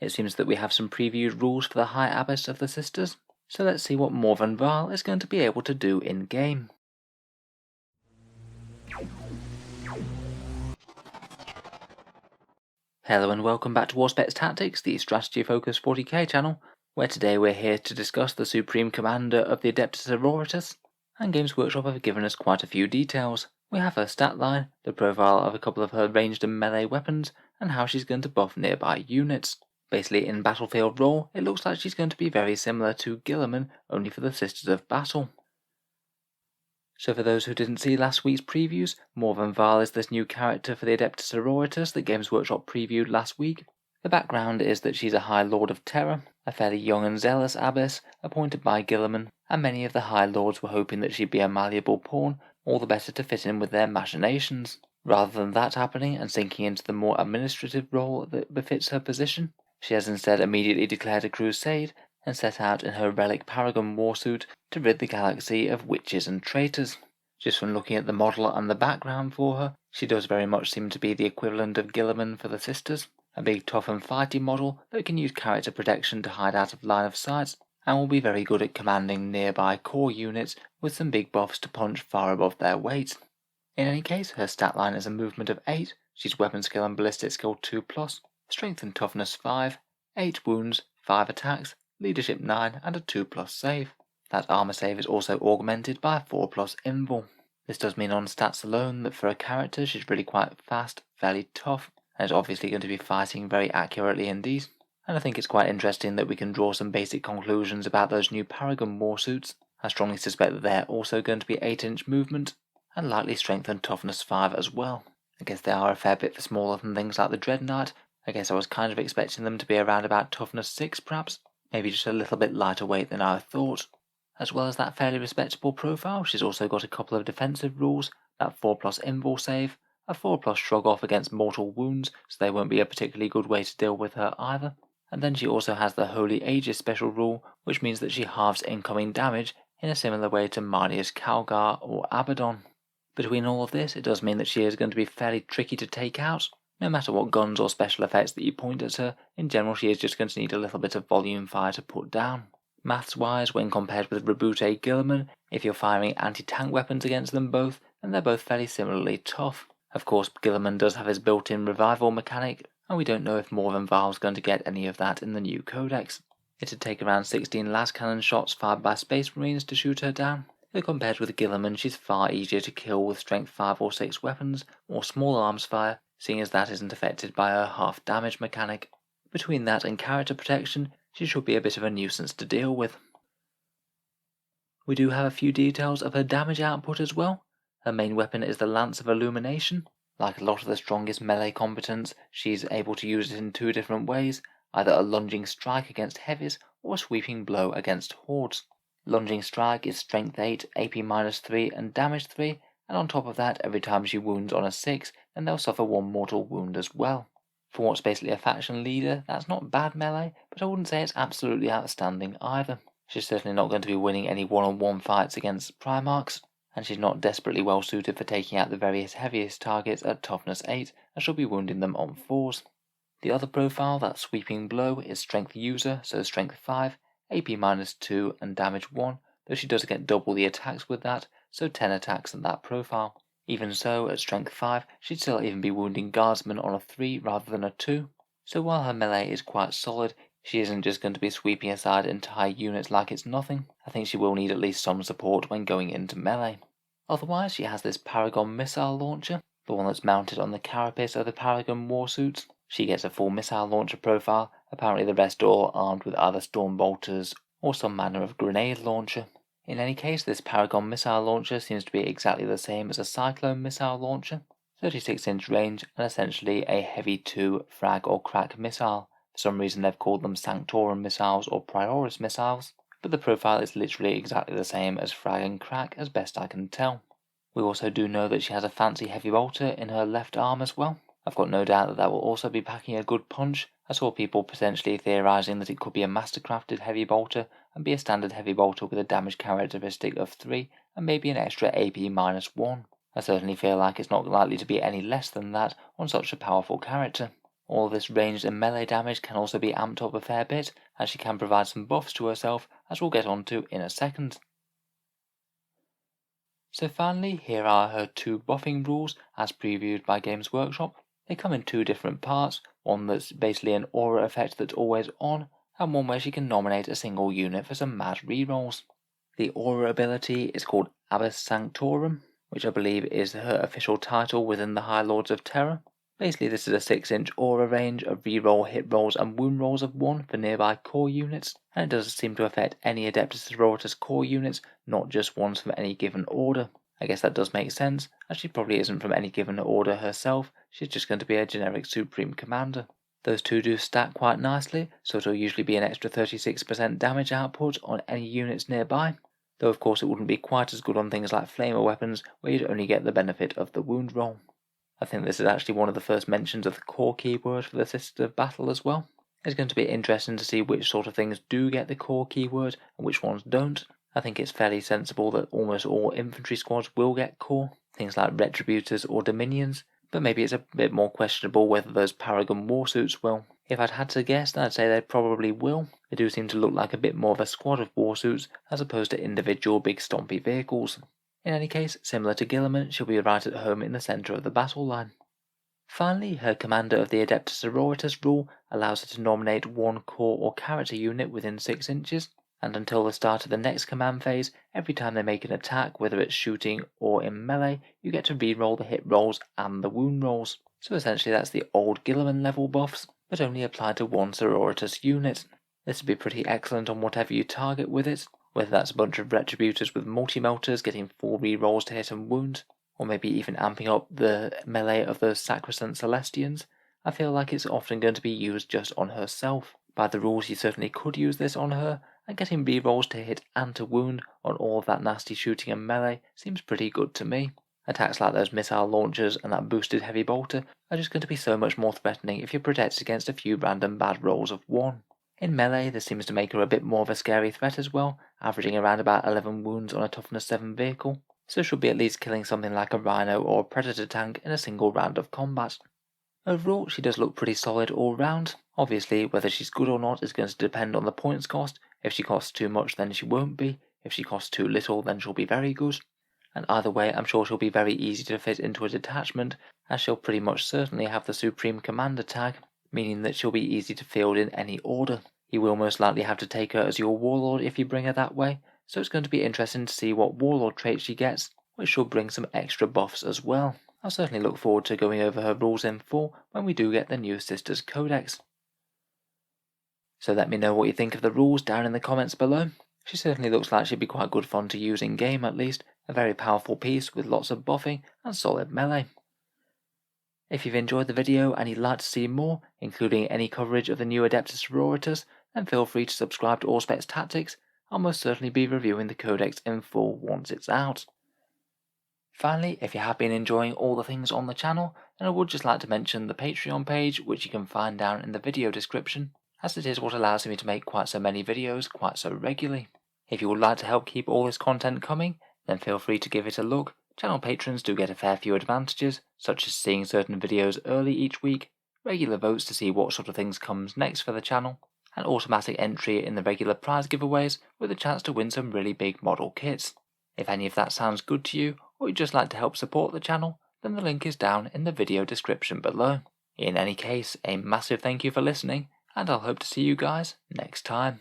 It seems that we have some previewed rules for the High Abbess of the Sisters, so let's see what Morvenn Vahl is going to be able to do in-game. Hello and welcome back to Auspex Tactics, the strategy-focused 40k channel, where today we're here to discuss the Supreme Commander of the Adeptus Sororitas, and Games Workshop have given us quite a few details. We have her stat line, the profile of a couple of her ranged and melee weapons, and how she's going to buff nearby units. Basically, in battlefield role, it looks like she's going to be very similar to Guilliman, only for the Sisters of Battle. So for those who didn't see last week's previews, Morvenn Vahl is this new character for the Adeptus Sororitas that Games Workshop previewed last week. The background is that she's a High Lord of Terror, a fairly young and zealous abbess appointed by Guilliman, and many of the High Lords were hoping that she'd be a malleable pawn, all the better to fit in with their machinations. Rather than that happening and sinking into the more administrative role that befits her position, she has instead immediately declared a crusade and set out in her relic Paragon warsuit to rid the galaxy of witches and traitors. Just from looking at the model and the background for her, she does very much seem to be the equivalent of Guilliman for the Sisters, a big tough and fighty model that can use character protection to hide out of line of sight, and will be very good at commanding nearby core units with some big buffs to punch far above their weight. In any case, her stat line is a movement of 8, she's weapon skill and ballistic skill 2+, strength and toughness 5, 8 wounds, 5 attacks, leadership 9 and a 2+ save. That armor save is also augmented by a 4+ invul. This does mean on stats alone that for a character she's really quite fast, fairly tough, and is obviously going to be fighting very accurately indeed. And I think it's quite interesting that we can draw some basic conclusions about those new Paragon warsuits. I strongly suspect that they're also going to be 8-inch movement, and likely strength and toughness 5 as well. I guess they are a fair bit smaller than things like the Dread Knight. I guess I was kind of expecting them to be around about toughness 6 perhaps, maybe just a little bit lighter weight than I thought. As well as that fairly respectable profile, she's also got a couple of defensive rules, that 4+ invul save, a 4+ shrug off against mortal wounds, so they won't be a particularly good way to deal with her either. And then she also has the Holy Aegis special rule, which means that she halves incoming damage in a similar way to Marnia's Calgar or Abaddon. Between all of this, it does mean that she is going to be fairly tricky to take out. No matter what guns or special effects that you point at her, in general she is just going to need a little bit of volume fire to put down. Maths-wise, when compared with Rabute Guilliman, if you're firing anti-tank weapons against them both, then they're both fairly similarly tough. Of course, Guilliman does have his built-in revival mechanic, and we don't know if Morvenn Vahl's going to get any of that in the new codex. It'd take around 16 las cannon shots fired by Space Marines to shoot her down. Though compared with Guilliman, she's far easier to kill with strength 5 or 6 weapons, or small arms fire, seeing as that isn't affected by her half damage mechanic. Between that and character protection, she should be a bit of a nuisance to deal with. We do have a few details of her damage output as well. Her main weapon is the Lance of Illumination. Like a lot of the strongest melee combatants, she's able to use it in 2 different ways, either a lunging strike against heavies or a sweeping blow against hordes. Lunging strike is strength 8, AP -3 and damage 3, and on top of that, every time she wounds on a 6, then they'll suffer 1 mortal wound as well. For what's basically a faction leader, that's not bad melee, but I wouldn't say it's absolutely outstanding either. She's certainly not going to be winning any one-on-one fights against Primarchs, and she's not desperately well suited for taking out the various heaviest targets at toughness 8, and she'll be wounding them on 4s. The other profile, that sweeping blow, is strength user, so strength 5, AP -2 and damage 1, though she does get double the attacks with that, so 10 attacks at that profile. Even so, at strength 5, she'd still even be wounding guardsmen on a 3 rather than a 2. So while her melee is quite solid, she isn't just going to be sweeping aside entire units like it's nothing. I think she will need at least some support when going into melee. Otherwise, she has this Paragon missile launcher, the one that's mounted on the carapace of the Paragon warsuits. She gets a full missile launcher profile, apparently the rest are all armed with either storm bolters or some manner of grenade launcher. In any case, this Paragon missile launcher seems to be exactly the same as a Cyclone missile launcher, 36-inch range and essentially a heavy 2 frag or crack missile. For some reason they've called them Sanctorum missiles or Prioris missiles, but the profile is literally exactly the same as frag and crack as best I can tell. We also do know that she has a fancy heavy bolter in her left arm as well. I've got no doubt that that will also be packing a good punch. I saw people potentially theorising that it could be a mastercrafted heavy bolter and be a standard heavy bolter with a damage characteristic of 3 and maybe an extra AP -1. I certainly feel like it's not likely to be any less than that on such a powerful character. All this ranged and melee damage can also be amped up a fair bit, as she can provide some buffs to herself, as we'll get onto in a second. So finally, here are her 2 buffing rules as previewed by Games Workshop. They come in 2 different parts, one that's basically an aura effect that's always on, and one where she can nominate a single unit for some mad rerolls. The aura ability is called Abbess Sanctorum, which I believe is her official title within the High Lords of Terror. Basically, this is a 6-inch aura range of reroll, hit rolls, and wound rolls of 1 for nearby core units, and it does seem to affect any Adeptus Sororitas core units, not just ones from any given order. I guess that does make sense, as she probably isn't from any given order herself, she's just going to be a generic Supreme Commander. Those 2 do stack quite nicely, so it'll usually be an extra 36% damage output on any units nearby, though of course it wouldn't be quite as good on things like flamer weapons, where you'd only get the benefit of the wound roll. I think this is actually one of the first mentions of the core keyword for the Sisters of Battle as well. It's going to be interesting to see which sort of things do get the core keyword and which ones don't. I think it's fairly sensible that almost all infantry squads will get core, things like Retributors or Dominions, but maybe it's a bit more questionable whether those Paragon Warsuits will. If I'd had to guess, I'd say they probably will. They do seem to look like a bit more of a squad of Warsuits as opposed to individual big stompy vehicles. In any case, similar to Guilliman, she'll be right at home in the centre of the battle line. Finally, her Commander of the Adeptus Sororitas rule allows her to nominate 1 core or character unit within 6 inches, and until the start of the next command phase, every time they make an attack, whether it's shooting or in melee, you get to reroll the hit rolls and the wound rolls. So essentially that's the old Guilliman level buffs, but only applied to 1 Sororitas unit. This would be pretty excellent on whatever you target with it, whether that's a bunch of Retributors with multi-melters getting 4 rerolls to hit and wound, or maybe even amping up the melee of those Sacrosanct Celestians. I feel like it's often going to be used just on herself. By the rules, you certainly could use this on her, and getting rerolls to hit and to wound on all of that nasty shooting and melee seems pretty good to me. Attacks like those missile launchers and that boosted heavy bolter are just going to be so much more threatening if you're protected against a few random bad rolls of 1. In melee, this seems to make her a bit more of a scary threat as well, averaging around about 11 wounds on a toughness 7 vehicle, so she'll be at least killing something like a Rhino or a Predator tank in a single round of combat. Overall, she does look pretty solid all round. Obviously, whether she's good or not is going to depend on the points cost. If she costs too much, then she won't be. If she costs too little, then she'll be very good. And either way, I'm sure she'll be very easy to fit into a detachment, as she'll pretty much certainly have the Supreme Commander tag, meaning that she'll be easy to field in any order. You will most likely have to take her as your Warlord if you bring her that way, so it's going to be interesting to see what Warlord traits she gets, which should bring some extra buffs as well. I'll certainly look forward to going over her rules in full when we do get the new Sisters Codex. So let me know what you think of the rules down in the comments below. She certainly looks like she'd be quite good fun to use in game at least, a very powerful piece with lots of buffing and solid melee. If you've enjoyed the video and you'd like to see more, including any coverage of the new Adeptus Sororitas, then feel free to subscribe to Auspex Tactics. I'll most certainly be reviewing the Codex in full once it's out. Finally, if you have been enjoying all the things on the channel, then I would just like to mention the Patreon page, which you can find down in the video description, as it is what allows me to make quite so many videos quite so regularly. If you would like to help keep all this content coming, then feel free to give it a look. Channel patrons do get a fair few advantages, such as seeing certain videos early each week, regular votes to see what sort of things comes next for the channel, and automatic entry in the regular prize giveaways with a chance to win some really big model kits. If any of that sounds good to you, or you'd just like to help support the channel, then the link is down in the video description below. In any case, a massive thank you for listening, and I'll hope to see you guys next time.